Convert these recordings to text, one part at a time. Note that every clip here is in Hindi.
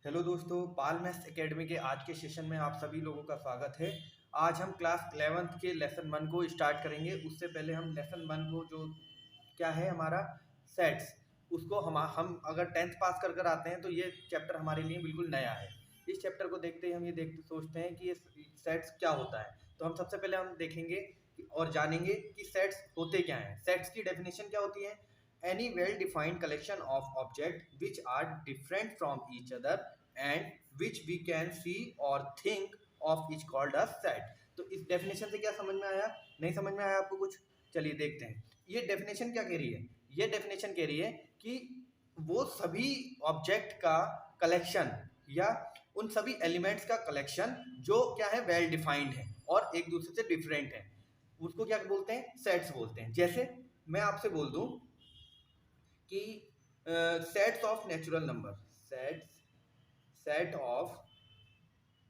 हेलो दोस्तों, पाल मैथ्स एकेडमी के आज के सेशन में आप सभी लोगों का स्वागत है। आज हम क्लास 11th के लेसन 1 को स्टार्ट करेंगे। उससे पहले हम लेसन 1 को जो क्या है हमारा सेट्स, उसको हम अगर 10th पास कर कर आते हैं तो ये चैप्टर हमारे लिए बिल्कुल नया है। इस चैप्टर को देखते ही हम ये देखते सोचते हैं कि ये सेट्स क्या होता है। तो हम सबसे पहले हम देखेंगे और जानेंगे कि सेट्स होते क्या हैं। सेट्स की डेफिनेशन क्या होती है? Any well-defined collection of objects which are different from each other and which we can see or think of is called a set। तो इस डेफिनेशन से क्या समझ में आया? नहीं समझ में आया आपको कुछ? चलिए देखते हैं। ये डेफिनेशन क्या कह रही है? ये डेफिनेशन कह रही है कि वो सभी ऑब्जेक्ट का कलेक्शन या उन सभी एलिमेंट्स का कलेक्शन जो क्या है वेल डिफाइंड है और एक दूसरे से डिफरेंट है, उसको क्या बोलते हैं? सेट्स बोलते हैं। जैसे मैं आपसे बोल दूं कि sets of natural number, set of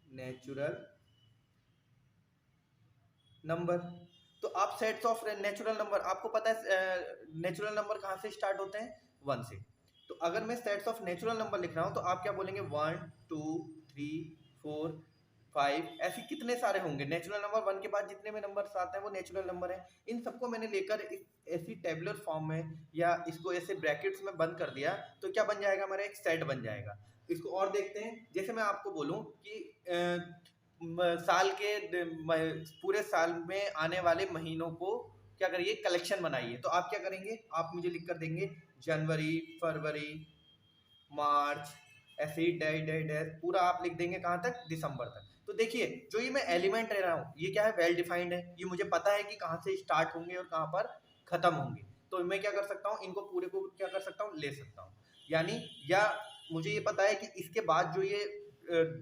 natural number. तो आप सेट्स ऑफ नेचुरल नंबर, आपको पता है नेचुरल नंबर कहाँ से स्टार्ट होते हैं? 1 से। तो अगर मैं सेट्स ऑफ नेचुरल नंबर लिख रहा हूँ तो आप क्या बोलेंगे? 1 2 3 4 5, ऐसे कितने सारे होंगे नेचुरल नंबर। 1 के बाद जितने में नंबर आते हैं वो नेचुरल नंबर है। इन सबको मैंने लेकर ऐसी टेबुलर फॉर्म में या इसको ऐसे ब्रैकेट्स में बंद कर दिया तो क्या बन जाएगा? हमारा एक सेट बन जाएगा। इसको और देखते हैं। जैसे मैं आपको बोलूं कि साल के पूरे साल में आने वाले महीनों को क्या करिए? कलेक्शन बनाइए। तो आप क्या करेंगे? आप मुझे लिख कर देंगे जनवरी, फरवरी, मार्च, ऐसे ही डैश डैश डैश पूरा आप लिख देंगे कहाँ तक? दिसंबर तक। तो देखिए जो ये मैं एलिमेंट ले रहा हूँ ये क्या है? वेल डिफाइंड है। ये मुझे पता है कि कहाँ से स्टार्ट होंगे और कहाँ पर खत्म होंगे। तो मैं क्या कर सकता हूँ? इनको पूरे को क्या कर सकता हूँ? ले सकता हूँ। यानी या मुझे ये पता है कि इसके बाद जो ये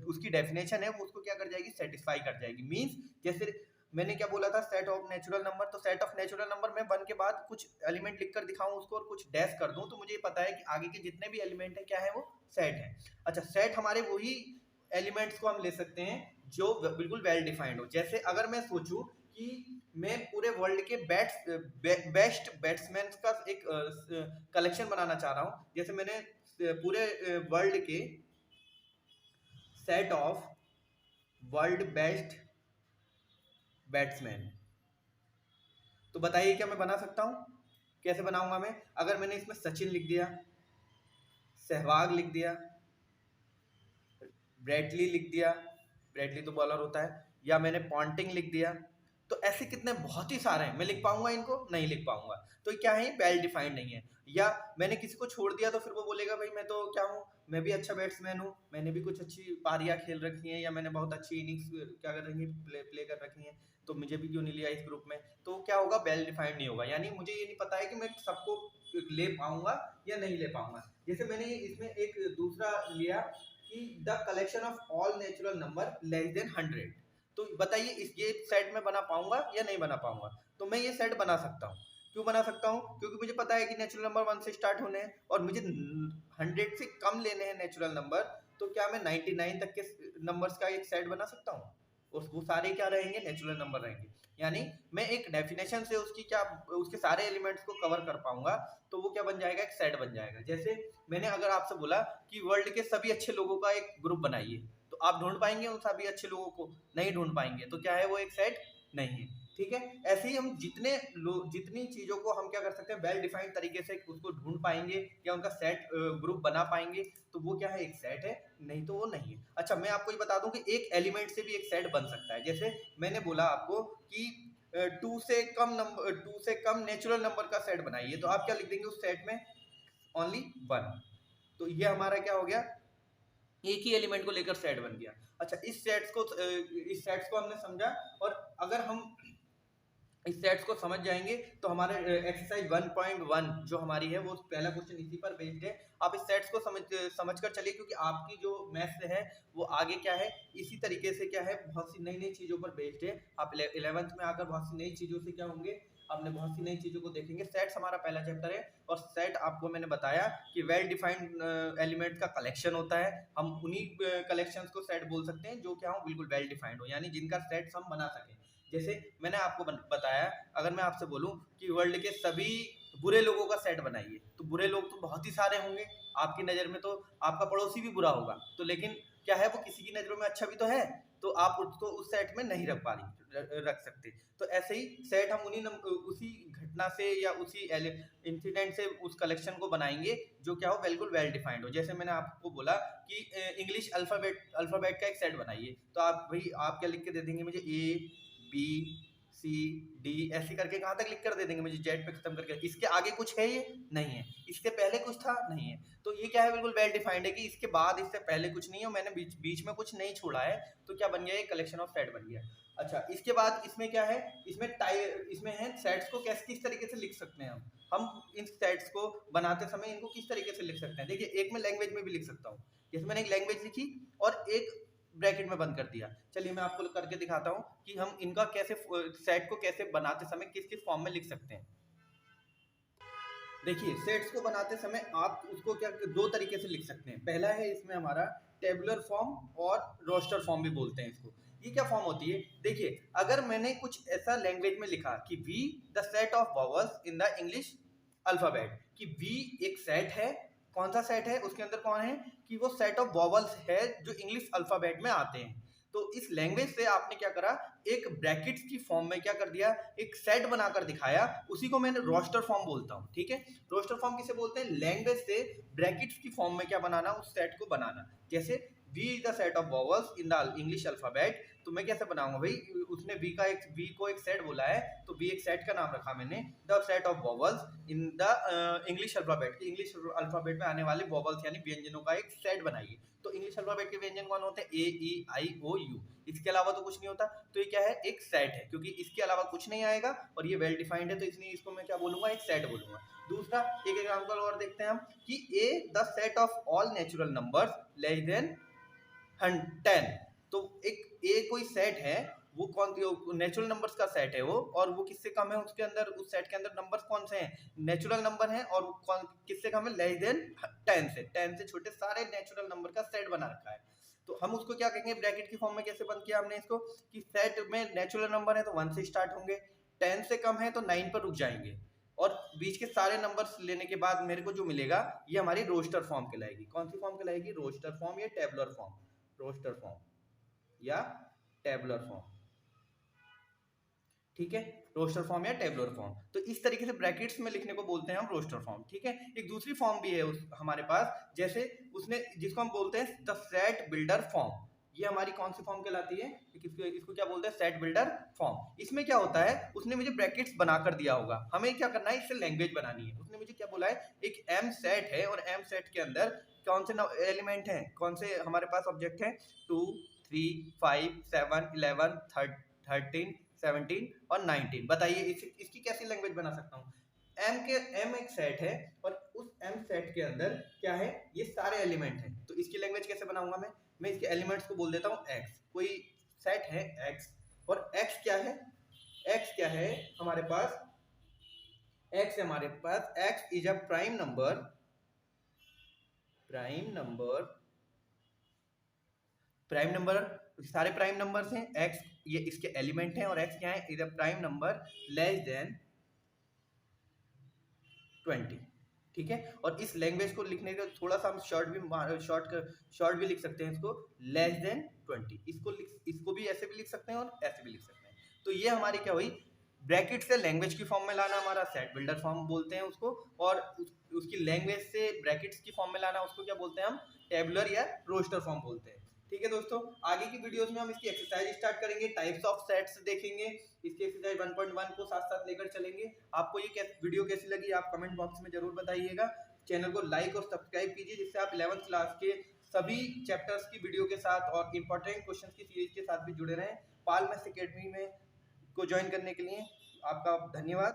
उसकी डेफिनेशन है वो उसको क्या कर जाएगी? सेटिस्फाई कर जाएगी। मीन्स जैसे मैंने क्या बोला था? Set of natural number. तो सेट ऑफ नेचुरल नंबर में 1 के बाद कुछ एलिमेंट लिख कर दिखाऊं उसको और कुछ डैश कर दूं तो मुझे पता है कि आगे के जितने भी एलिमेंट है क्या है? वो सेट है। अच्छा, सेट हमारे वही एलिमेंट्स को हम ले सकते हैं जो बिल्कुल वेल डिफाइंड हो। जैसे अगर मैं सोचूं कि मैं पूरे वर्ल्ड के बेस्ट बैट्समैन का एक कलेक्शन बनाना चाह रहा हूं। जैसे मैंने पूरे वर्ल्ड के set of world best batsman, तो बताइए क्या मैं बना सकता हूँ? कैसे बनाऊंगा मैं? अगर मैंने इसमें सचिन लिख दिया, सहवाग लिख दिया, ब्रेटली लिख दिया, ब्रेटली तो बॉलर होता है, या मैंने पॉन्टिंग लिख दिया, तो ऐसे कितने बहुत ही सारे हैं। मैं लिख पाऊंगा इनको? नहीं लिख पाऊंगा। तो क्या है? वेल डिफाइंड नहीं है। या मैंने किसी को छोड़ दिया तो फिर वो बोलेगा भाई मैं तो क्या हूँ? मैं भी अच्छा बैट्समैन हूँ, मैंने भी कुछ अच्छी पारियां खेल रखी हैं या मैंने बहुत अच्छी इनिंग्स क्या कर रखी प्ले कर रखी हैं, तो मुझे भी क्यों नहीं लिया इस ग्रुप में? तो क्या होगा? वेल डिफाइंड नहीं होगा। यानी मुझे ये नहीं पता है कि मैं सबको ले पाऊंगा या नहीं ले पाऊंगा। जैसे मैंने इसमें एक दूसरा लिया कि the collection of all natural number less then 100। तो बताइए इस ये सेट में बना पाऊंगा या नहीं बना पाऊंगा? तो मैं ये सेट बना सकता हूँ। क्यों बना सकता हूँ? क्योंकि मुझे पता है कि नेचुरल नंबर 1 से स्टार्ट होने हैं और मुझे 100 से कम लेने हैं नेचुरल नंबर। तो क्या मैं 99 तक के नंबर्स का एक सेट बना सकता हूँ? वो सारे क्या रहेंगे? नेचुरल नंबर रहेंगे। यानी मैं एक डेफिनेशन से उसकी क्या उसके सारे एलिमेंट्स को कवर कर पाऊंगा। तो वो क्या बन जाएगा? एक सेट बन जाएगा। जैसे मैंने अगर आपसे बोला कि वर्ल्ड के सभी अच्छे लोगों का एक ग्रुप बनाइए, तो आप ढूंढ पाएंगे उन सभी अच्छे लोगों को? नहीं ढूंढ पाएंगे। तो क्या है? वो एक सेट नहीं है। ठीक है। ऐसे ही हम जितनी चीजों को हम क्या कर सकते हैं? वेल डिफाइंड तरीके से उसको ढूंढ पाएंगे या उनका सेट ग्रुप बना पाएंगे, तो वो क्या है? एक सेट है। नहीं तो वो नहीं है। अच्छा, मैं आपको ये बता दूं कि एक एलिमेंट से भी एक सेट बन सकता है। जैसे मैंने बोला आपको कि 2 से कम नेचुरल नंबर का सेट बनाइए, तो आप क्या लिख देंगे उस सेट में? ओनली 1। तो ये हमारा क्या हो गया? एक ही एलिमेंट को लेकर सेट बन गया। अच्छा, इस सेट्स को हमने समझा। और अगर हम इस सेट्स को समझ जाएंगे तो हमारे एक्सरसाइज 1.1 जो हमारी है वो पहला क्वेश्चन इसी पर बेस्ड है। आप इस सेट्स को समझ कर चलिए, क्योंकि आपकी जो मैथ्स है वो आगे क्या है? इसी तरीके से क्या है? बहुत सी नई नई चीज़ों पर बेस्ड है। आप 11th में आकर बहुत सी नई चीज़ों से क्या होंगे? आपने बहुत सी नई चीज़ों को देखेंगे। सेट्स हमारा पहला चैप्टर है और सेट आपको मैंने बताया कि वेल डिफाइंड एलिमेंट का कलेक्शन होता है। हम उन्हीं कलेक्शंस को सेट बोल सकते हैं जो क्या हो? बिल्कुल वेल डिफाइंड हो, यानी जिनका सेट्स हम बना सकें। जैसे मैंने आपको बताया, अगर मैं आपसे बोलूं कि वर्ल्ड के सभी बुरे लोगों का सेट बनाइए, तो बुरे लोग तो बहुत ही सारे होंगे आपकी नज़र में, तो आपका पड़ोसी भी बुरा होगा, तो लेकिन क्या है वो किसी की नज़रों में अच्छा भी तो है, तो आप उसको उस सेट में नहीं रख सकते। तो ऐसे ही सेट हम उसी घटना से या उसी इंसिडेंट से उस कलेक्शन को बनाएंगे जो क्या हो बिल्कुल वेल डिफाइंड हो। जैसे मैंने आपको बोला कि इंग्लिश अल्फ़ाबेट का एक सेट बनाइए, तो आप भाई आप क्या लिख के दे देंगे मुझे, ABCD ऐसे करके कहाँ तक लिख कर दे देंगे मुझे, जेड पे खत्म करके। इसके आगे कुछ है ये नहीं है, इससे पहले कुछ था नहीं है, तो ये क्या है बिल्कुल वेल डिफाइंड है कि इसके बाद इससे पहले कुछ नहीं है, मैंने बीच में कुछ नहीं छोड़ा है, तो क्या बन गया, ये कलेक्शन ऑफ सेट बन गया। अच्छा, इसके बाद इसमें क्या है, इसमें है सेट्स को किस तरीके से लिख सकते हैं हम इन सेट्स को बनाते समय इनको किस तरीके से लिख सकते हैं। देखिए, एक मैं लैंग्वेज में भी लिख सकता हूँ, जैसे मैंने एक लैंग्वेज लिखी और एक ब्रैकेट में बंद कर दिया। चलिए मैं आपको करके दिखाता हूँ कि हम इनका कैसे सेट को कैसे बनाते समय किस किस फॉर्म में लिख सकते हैं। देखिए, सेट्स को बनाते समय आप उसको क्या दो तरीके से लिख सकते हैं। पहला है इसमें हमारा टेबुलर फॉर्म और रोस्टर फॉर्म भी बोलते हैं इसको। ये क्या फॉर्म होती है, देखिए अगर मैंने कुछ ऐसा लैंग्वेज में लिखा कि V the set of vowels in the English alphabet, कि वी एक सेट है, कौन सा सेट है, उसके अंदर कौन है कि वो सेट ऑफ वॉवल्स है जो इंग्लिश अल्फाबेट में आते हैं। तो इस लैंग्वेज से आपने क्या करा, एक ब्रैकेट्स की फॉर्म में क्या कर दिया, एक सेट बनाकर दिखाया, उसी को मैंने रोस्टर फॉर्म बोलता हूँ। ठीक है, रोस्टर फॉर्म किसे बोलते हैं, लैंग्वेज से ब्रैकेट्स की फॉर्म में क्या बनाना, उस सेट को बनाना। जैसे V is the set of vowels in the English alphabet, तो मैं कैसे बनाऊंगा भाई, उसने वी को एक सेट बोला है, तो वी एक सेट का नाम रखा मैंने, the set of vowels in the English alphabet, English alphabet में आने वाले वॉवल्स यानी व्यंजनों का एक सेट बनाइए। तो इंग्लिश अल्फाबेट के व्यंजन कौन होते हैं, A E I O U, इसके अलावा तो कुछ नहीं होता, तो ये क्या है, एक सेट है, क्योंकि इसके अलावा कुछ नहीं आएगा और ये वेल डिफाइंड है, तो इसलिए इसको मैं क्या बोलूंगा, एक सेट बोलूंगा। दूसरा एक एग्जांपल और देखते हैं हम कि A the set of all natural numbers less than 10, तो एक ए कोई सेट है, वो कौन नेचुरल नंबर्स का सेट है वो, और वो किससे कम है, उसके अंदर उस सेट के अंदर नंबर्स कौन से हैं, नेचुरल नंबर हैं, और कौन किससे कम है, लेस देन 10 से छोटे सारे नेचुरल नंबर का सेट बना रखा है। तो हम उसको क्या कहेंगे, ब्रैकेट की फॉर्म में कैसे बंद किया हमने इसको, कि सेट में नेचुरल नंबर है तो 1 से स्टार्ट होंगे, 10 से कम है तो 9 पर रुक जाएंगे, और बीच के सारे नंबर्स लेने के बाद मेरे को जो मिलेगा ये हमारी रोस्टर फॉर्म कहलाएगी। कौन सी फॉर्म कहलाएगी, रोस्टर फॉर्म या टेबुलर फॉर्म, रोस्टर फॉर्म या टेबुलर फॉर्म। ठीक है, रोस्टर फॉर्म या टेबुलर फॉर्म, तो इस तरीके से ब्रैकेट्स में लिखने को बोलते हैं हम रोस्टर फॉर्म। ठीक है, एक दूसरी फॉर्म भी है हमारे पास, जैसे उसने जिसको हम बोलते हैं द सेट बिल्डर फॉर्म, ये हमारी कौन सी फॉर्म कहलाती है, इसको क्या बोलते हैं, सेट बिल्डर फॉर्म। इसमें क्या होता है, उसने मुझे ब्रैकेट्स बनाकर दिया होगा, हमें क्या करना है, इससे लैंग्वेज बनानी है। उसने मुझे क्या बोला है, एक एम सेट है और एम सेट के अंदर कौन से एलिमेंट हैं, कौन से हमारे पास ऑब्जेक्ट हैं, 2 3 5 7 11 13 17 और 19। बताइए इसकी कैसी लैंग्वेज बना सकता हूँ। एम एक सेट है और उस एम सेट के अंदर क्या है, ये सारे एलिमेंट हैं, तो इसकी लैंग्वेज कैसे बनाऊंगा मैं इसके एलिमेंट्स को बोल देता हूँ एक्स, कोई सेट है एक्स, और एक्स क्या है हमारे पास, x is a prime number, सारे प्राइम नंबर्स हैं, एक्स ये इसके एलिमेंट हैं, और एक्स क्या है, is a prime number less than 20। ठीक है, और इस लैंग्वेज को लिखने का थोड़ा सा हम शॉर्ट भी लिख सकते हैं इसको, लेस देन 20, इसको भी ऐसे भी लिख सकते हैं और ऐसे भी लिख सकते हैं। तो ये हमारी क्या हुई, ब्रैकेट से लैंग्वेज की फॉर्म में लाना हमारा सेट बिल्डर फॉर्म बोलते हैं उसको, और उसकी लैंग्वेज से ब्रैकेट्स की फॉर्म में लाना उसको क्या बोलते हैं हम, टेबुलर या रोस्टर फॉर्म बोलते हैं। ठीक है दोस्तों, आगे की वीडियोस में हम इसकी एक्सरसाइज स्टार्ट करेंगे, टाइप्स ऑफ सेट्स देखेंगे, इसकी एक्सरसाइज 1.1 को साथ साथ लेकर चलेंगे। आपको ये वीडियो कैसी लगी आप कमेंट बॉक्स में जरूर बताइएगा। चैनल को लाइक और सब्सक्राइब कीजिए, जिससे आप 11th क्लास के सभी चैप्टर्स की वीडियो के साथ और इंपॉर्टेंट क्वेश्चन की सीरीज के साथ भी जुड़े रहें। पाल मैथ्स एकेडमी में को ज्वाइन करने के लिए आपका धन्यवाद।